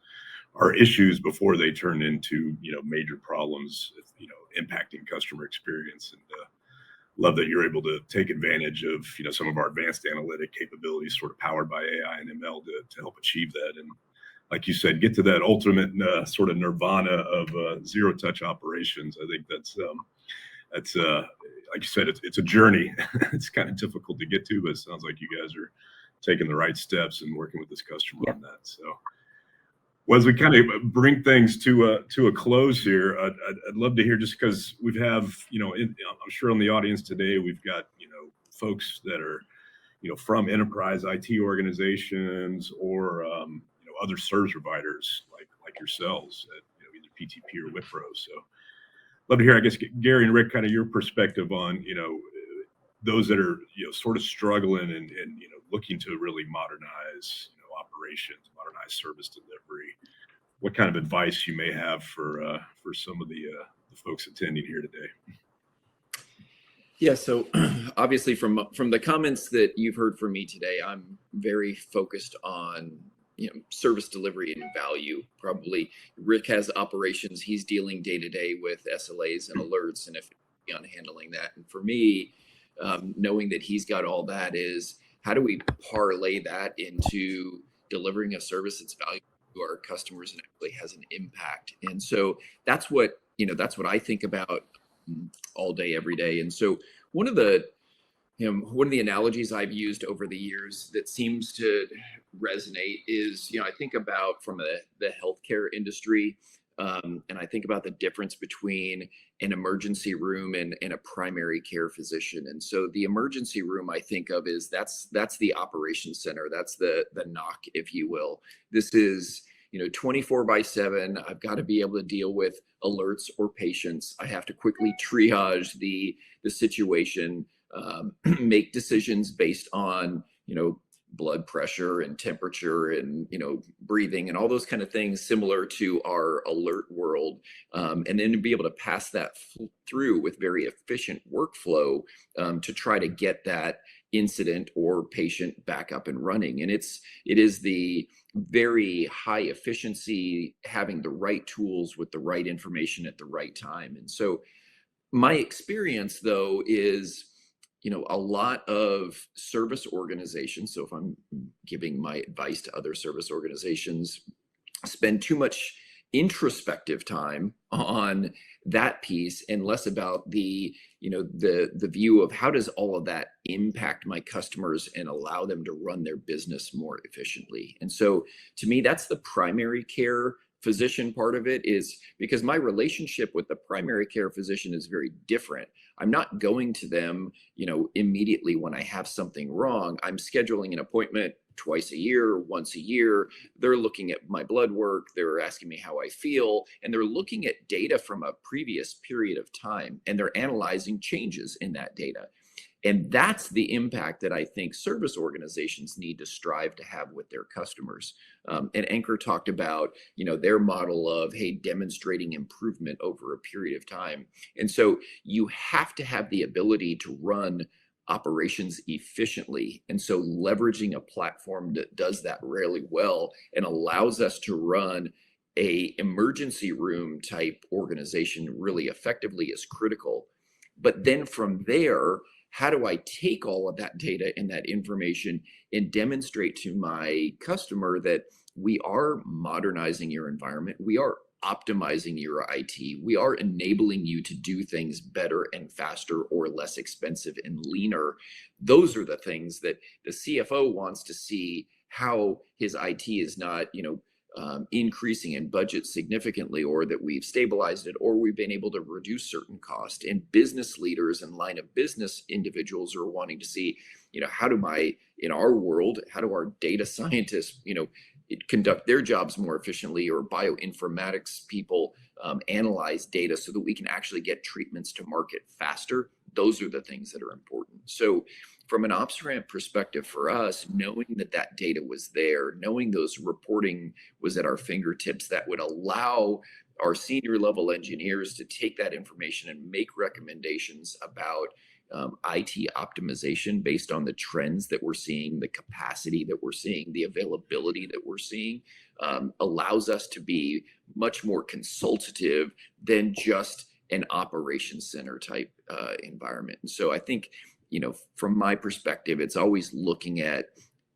or issues before they turn into, major problems, impacting customer experience. And love that you're able to take advantage of, some of our advanced analytic capabilities, sort of powered by AI and ML to help achieve that. And like you said, get to that ultimate sort of nirvana of zero touch operations. I think that's like you said, it's a journey. It's kind of difficult to get to, but it sounds like you guys are taking the right steps and working with this customer on that. So, well, as we kind of bring things to a close here, I'd love to hear, just because we have, I'm sure on the audience today, we've got, folks that are, from enterprise IT organizations or, other service providers like yourselves at either PTP or Wipro. So love to hear, I guess, Gary and Rick, kind of your perspective on, those that are, sort of struggling and looking to really modernize, operations, modernize service delivery. What kind of advice you may have for some of the folks attending here today? Yeah, so obviously from the comments that you've heard from me today, I'm very focused on service delivery and value. Probably Rick has operations, he's dealing day to day with SLAs and alerts, and if on handling that. And for me, knowing that he's got all that, is how do we parlay that into delivering a service that's valuable to our customers and actually has an impact. And so that's what I think about all day, every day. And so one of the analogies I've used over the years that seems to resonate is, I think about from the healthcare industry, and I think about the difference between an emergency room and a primary care physician. And so the emergency room I think of is that's the operations center. That's the knock, if you will. This is 24/7. I've got to be able to deal with alerts or patients. I have to quickly triage the situation, make decisions based on, blood pressure and temperature and, breathing and all those kind of things similar to our alert world. And then to be able to pass that through with very efficient workflow to try to get that incident or patient back up and running. And it is the very high efficiency, having the right tools with the right information at the right time. And so my experience though is, a lot of service organizations, so if I'm giving my advice to other service organizations, spend too much introspective time on that piece and less about the view of how does all of that impact my customers and allow them to run their business more efficiently. And so to me, that's the primary care physician part of it, is because my relationship with the primary care physician is very different. I'm not going to them, immediately when I have something wrong. I'm scheduling an appointment twice a year, once a year. They're looking at my blood work. They're asking me how I feel, and they're looking at data from a previous period of time, and they're analyzing changes in that data. And that's the impact that I think service organizations need to strive to have with their customers. And Ankur talked about, their model of, hey, demonstrating improvement over a period of time. And so you have to have the ability to run operations efficiently. And so leveraging a platform that does that really well and allows us to run a emergency room type organization really effectively is critical. But then from there, how do I take all of that data and that information and demonstrate to my customer that we are modernizing your environment, we are optimizing your IT, we are enabling you to do things better and faster or less expensive and leaner. Those are the things that the CFO wants to see, how his IT is not, increasing in budget significantly, or that we've stabilized it, or we've been able to reduce certain costs. And business leaders and line of business individuals are wanting to see, how do in our world, how do our data scientists, conduct their jobs more efficiently, or bioinformatics people analyze data so that we can actually get treatments to market faster. Those are the things that are important. So from an ops ramp perspective for us, knowing that that data was there, knowing those reporting was at our fingertips, that would allow our senior level engineers to take that information and make recommendations about IT optimization based on the trends that we're seeing, the capacity that we're seeing, the availability that we're seeing, allows us to be much more consultative than just an operations center type environment. And so I think, from my perspective, it's always looking at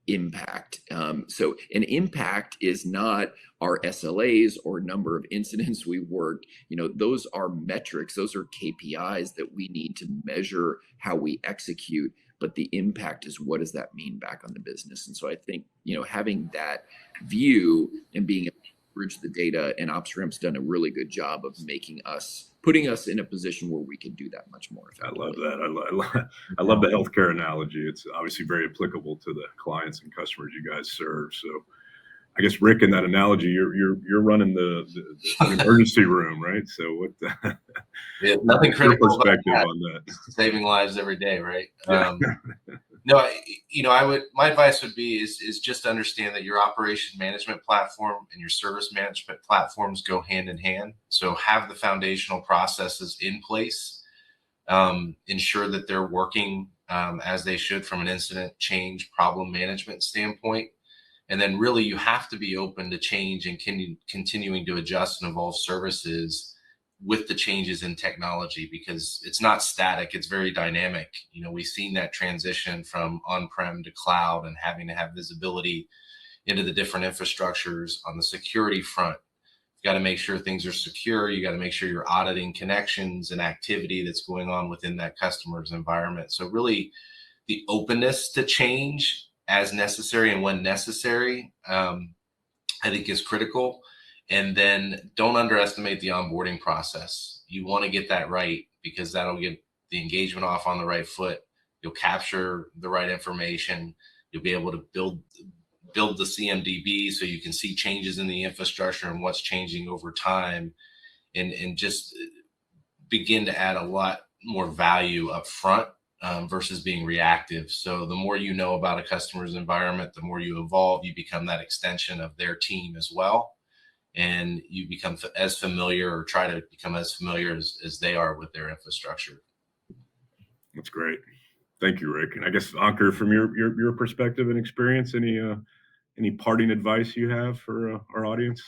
impact. So an impact is not our SLAs or number of incidents we worked. Those are metrics, those are KPIs that we need to measure how we execute. But the impact is, what does that mean back on the business? And so I think, having that view and being able to bridge the data, and OpsRamp's done a really good job of putting us in a position where we can do that much more effectively. I love that. I love the healthcare analogy. It's obviously very applicable to the clients and customers you guys serve. So I guess, Rick, in that analogy, you're running the emergency room, right? So what Yeah, nothing critical your perspective on that? Saving lives every day, right? Yeah. No, my advice would be is just understand that your operation management platform and your service management platforms go hand in hand. So have the foundational processes in place, ensure that they're working as they should from an incident change problem management standpoint. And then really you have to be open to change and continuing to adjust and evolve services with the changes in technology, because it's not static, it's very dynamic. We've seen that transition from on-prem to cloud, and having to have visibility into the different infrastructures. On the security front, you got to make sure things are secure. You got to make sure you're auditing connections and activity that's going on within that customer's environment. So really the openness to change as necessary and when necessary, I think is critical. And then don't underestimate the onboarding process. You want to get that right, because that'll get the engagement off on the right foot. You'll capture the right information. You'll be able to build the CMDB so you can see changes in the infrastructure and what's changing over time, and just begin to add a lot more value up front versus being reactive. So the more you know about a customer's environment, the more you evolve, you become that extension of their team as well. And you become as familiar, or try to become as familiar as they are with their infrastructure. That's great. Thank you, Rick. And I guess, Ankur, from your perspective and experience, any parting advice you have for our audience?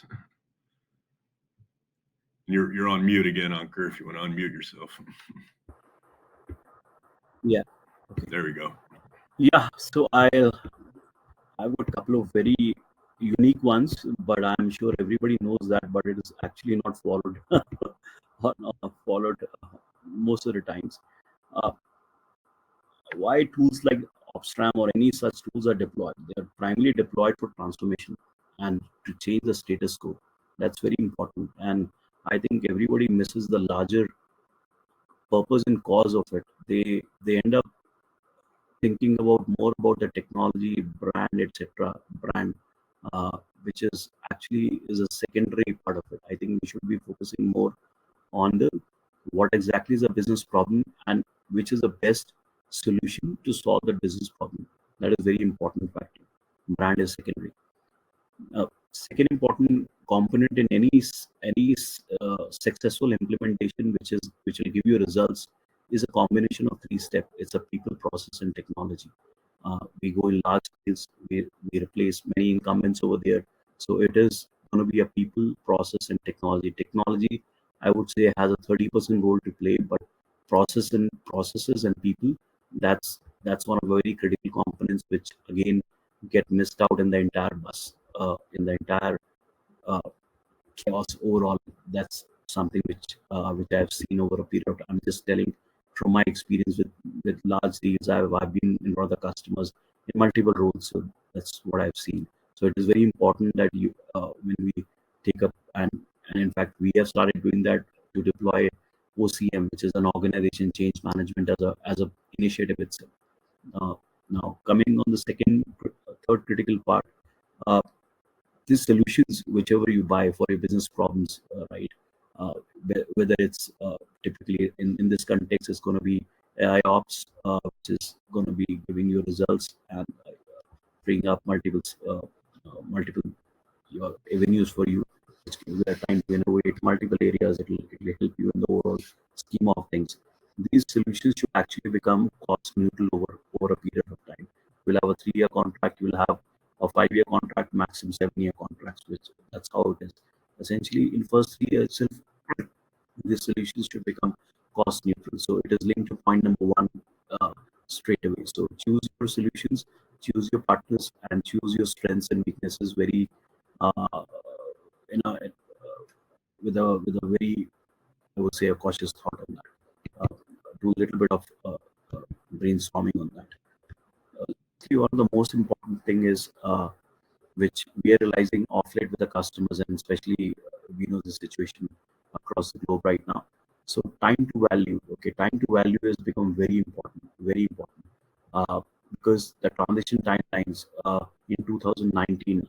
You're on mute again, Ankur, if you want to unmute yourself. Yeah. Okay. There we go. Yeah. So I've got a couple of very unique ones, but I'm sure everybody knows that, but it is actually not followed most of the times. Why tools like OpsRamp or any such tools are deployed? They are primarily deployed for transformation and to change the status quo. That's very important, and I think everybody misses the larger purpose and cause of it. They end up thinking about more about the technology, brand, etc. Which is a secondary part of it. I think we should be focusing more on what exactly is the business problem and which is the best solution to solve the business problem. That is very important factor. Brand is secondary. Second important component in any successful implementation, which will give you results, is a combination of 3 steps. It's a people, process, and technology. We go in large scales. We replace many incumbents over there. So it is going to be a people, process, and technology. Technology, I would say, has a 30% role to play, but processes and people That's one of the very critical components which again get missed out in the entire bus, in the entire uh, chaos overall. That's something which I've seen over a period of time. I'm just telling from my experience with large deals. I've been in front of the customers in multiple roles, so that's what I've seen. So it is very important that you when we take up and in fact we have started doing that to deploy OCM, which is an organization change management as a initiative itself. Uh, Now coming on the third critical part. Uh, these solutions, whichever you buy for your business problems, right? Whether it's typically in this context, it's going to be AI ops, which is going to be giving you results and bring up multiple your avenues for you, which gives you a time to innovate multiple areas. It'll help you in the overall scheme of things. These solutions should actually become cost neutral over a period of time. You'll have a 3-year contract, you'll have a 5-year contract, maximum 7-year contracts, which that's how it is. Essentially, in first 3 years itself, these solutions should become cost neutral. So it is linked to point number one straight away. So choose your solutions, choose your partners, and choose your strengths and weaknesses very uh, you know, with a very, I would say, a cautious thought on that. Do a little bit of brainstorming on that. One of the most important thing is which we are realizing off late with the customers, and especially we know the situation across the globe right now. So time to value, okay, time to value has become very important, because the transition timelines in 2019,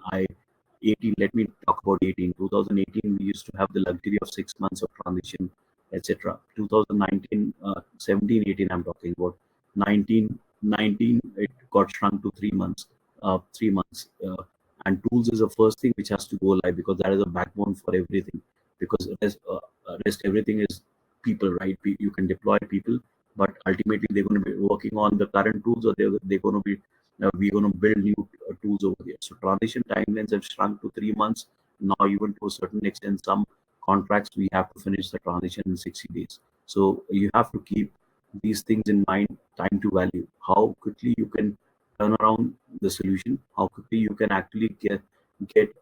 18, let me talk about 2018, we used to have the luxury of 6 months of transition, etc. 2019, 17, 18, I'm talking about 19, it got shrunk to 3 months, 3 months. And tools is the first thing which has to go live, because that is a backbone for everything. Because rest everything is people, right? You can deploy people, but ultimately they're going to be working on the current tools, or they're going to be we're going to build new tools over there. So transition timelines have shrunk to 3 months now. Even to a certain extent, some contracts we have to finish the transition in 60 days. So you have to keep these things in mind. Time to value, how quickly you can turn around the solution, how quickly you can actually get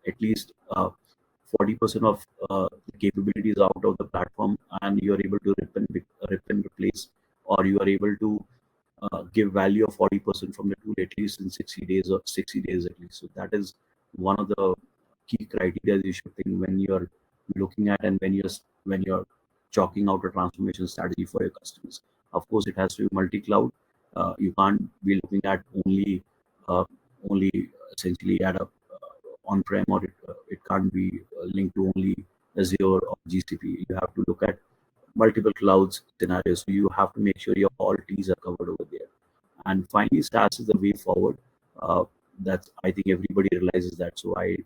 at least 40% of the capabilities out of the platform, and you are able to rip and replace, or you are able to give value of 40% from the tool at least in 60 days, or 60 days at least. So that is one of the key criteria you should think when you're looking at, and when you're chalking out a transformation strategy for your customers. Of course, it has to be multi-cloud. You can't be looking at only essentially at a on-prem, or it can't be linked to only Azure or GCP. You have to look at multiple clouds scenarios. So you have to make sure your all T's are covered over there. And finally, SaaS is the way forward. Uh, that's, I think everybody realizes that. So I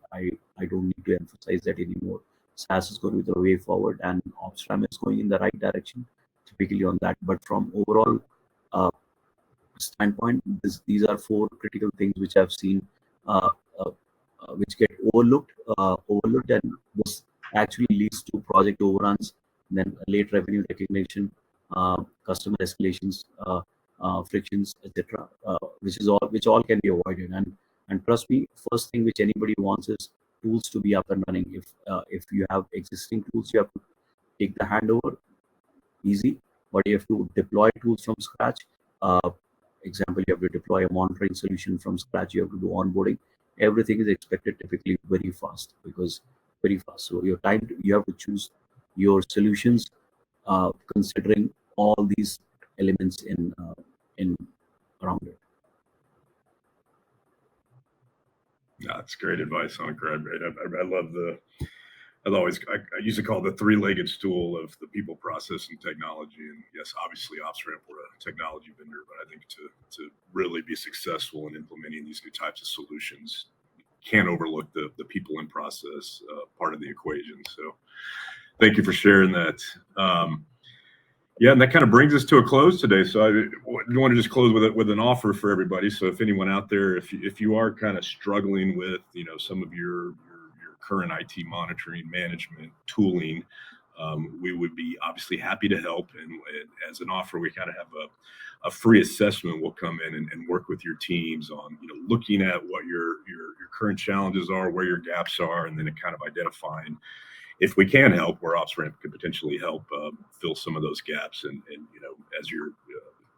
don't need to emphasize that anymore. SaaS is going to be the way forward, and Opsram is going in the right direction, typically on that. But from overall uh, standpoint, these are four critical things which I've seen, uh, uh, which get overlooked, and this actually leads to project overruns, then late revenue recognition, customer escalations, frictions, etc., which all can be avoided. And trust me, first thing which anybody wants is tools to be up and running. If you have existing tools, you have to take the handover easy, but you have to deploy tools from scratch. Uh, Example, you have to deploy a monitoring solution from scratch. You have to do onboarding. Everything is expected typically very fast, because very fast. So you have to choose your solutions considering all these elements in around it. Yeah, that's great advice on Greg. I love I used to call it the three-legged stool of the people, process, and technology. And yes, obviously OpsRamp, we're a technology vendor, but I think to really be successful in implementing these new types of solutions, can't overlook the people and process part of the equation. So thank you for sharing that. Yeah, and that kind of brings us to a close today. So I want to just close with an offer for everybody. So if anyone out there, if you are kind of struggling with some of your current IT monitoring management tooling, we would be obviously happy to help. And as an offer, we kind of have a free assessment will come in and work with your teams on, looking at what your current challenges are, where your gaps are, and then kind of identifying if we can help, where OpsRamp could potentially help fill some of those gaps. And as you're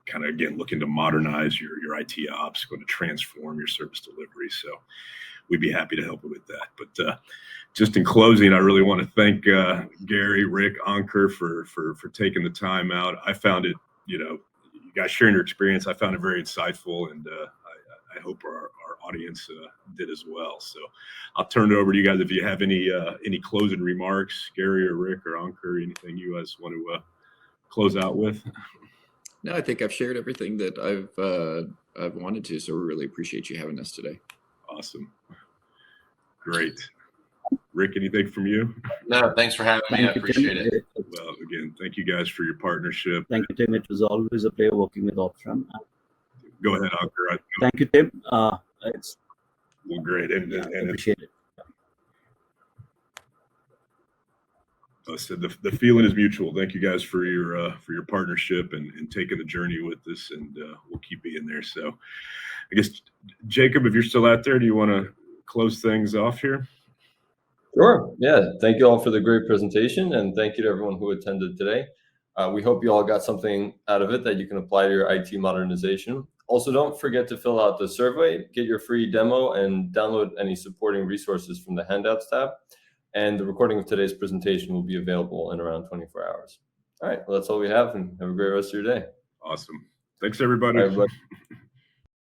kind of, again, looking to modernize your IT ops, going to transform your service delivery. So we'd be happy to help you with that. But just in closing, I really want to thank Gary, Rick, Ankur for taking the time out. I found it, you guys sharing your experience, I found it very insightful, and I hope our audience did as well. So I'll turn it over to you guys if you have any closing remarks, Gary or Rick or Ankur, anything you guys want to close out with. No, I think I've shared everything that I've wanted to. So we really appreciate you having us today. Awesome. Great. Rick, anything from you? No, thanks for having me. I appreciate it. Well, again, thank you guys for your partnership. Thank you, Tim. It was always a pleasure working with OpsRamp. Go ahead, Ankur. Thank you, Tim. It's Well, great. And appreciate it. I said the feeling is mutual. Thank you guys for your partnership and taking the journey with us, and we'll keep being there. So I guess, Jacob, if you're still out there, do you want to close things off here? Sure. Yeah. Thank you all for the great presentation, and thank you to everyone who attended today. We hope you all got something out of it that you can apply to your IT modernization. Also, don't forget to fill out the survey, get your free demo, and download any supporting resources from the handouts tab. And the recording of today's presentation will be available in around 24 hours. All right. Well, that's all we have, and have a great rest of your day. Awesome. Thanks, everybody. Bye, everybody.